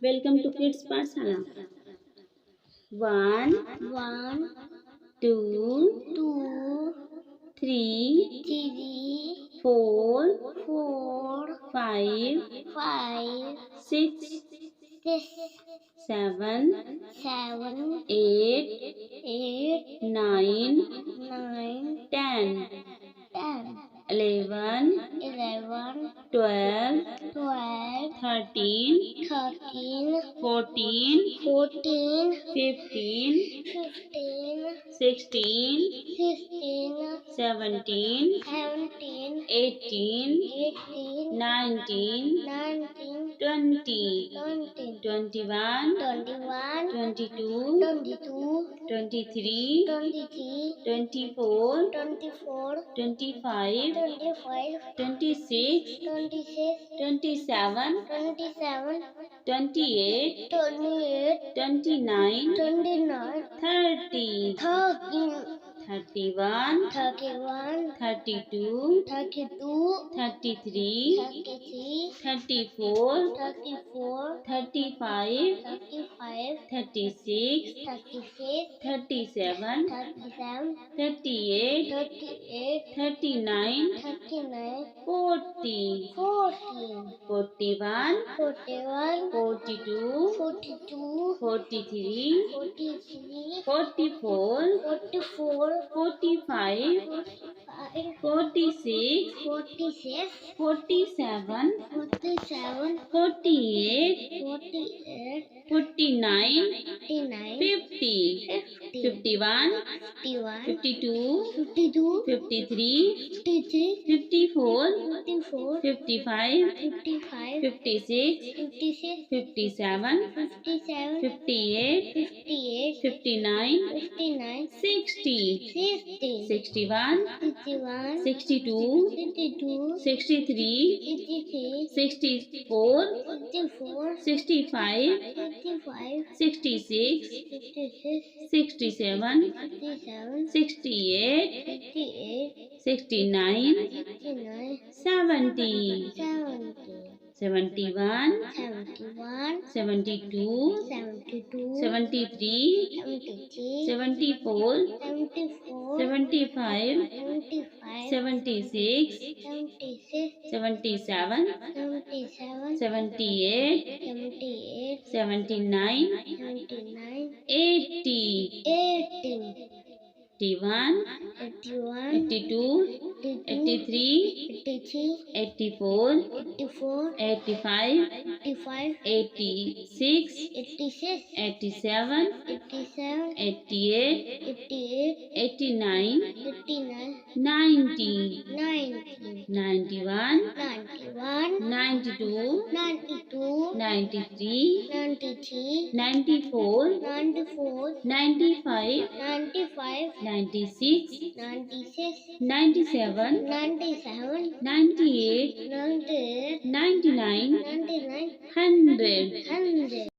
Welcome to Kids Pathshala. One, One, two, two, three, three, four, four, 5, 5, 6, 6, 7, 7, 8, 8, 9, 9, 10, 10, 11, 11, 12, 12, 13, 13, 14, 14, 15, 15, 16, 16, 17, 17, 18, 18, 19, 19, 20, 20, 21, 21, 22, 22, 23, 23, 24, 24, 25, 25, 26, 26, 27, 27, 28, 28, 29, 29, 30, 30, 31, 31, 32, 32, 33, 33, 34, 34, 35, 35, 36, 36, 37, 37, 38, 38, 39, 39, 40, 40, 41, 41, 42, 42, 43, 43, 44, 44, 45, 45, 46, 46, 47, 47, 48, 48, 49, 49, 50, 50, 51, 51, 52, 52, 53, 53, 54, 54, 55, 55, 56, 56, 57, 57, 58, 58, 59, 59, 60, 60, 61, 61, 62, 62, 63, 63, 64, 64, 65, 65, 66, 66, 67, 67, 68, 68, 69, 69, 70, 70, 71, 71, 72, 72, 73, 73, 74, 74, 75, 75, 76, 76, 77, 77, 78, 78, 79, 79, 80, 80, 81, 81, 82, 82, 83, 83, 84, 84, 85, 85, 86, 86, 87, 87, 88, 88, 89, 89, 90, 90, 91, 91, 92, 92, 93, 93, 94, 94, 95, 95, 96, 96, 97, 97, 98, 98, 99, 99, 100. 100.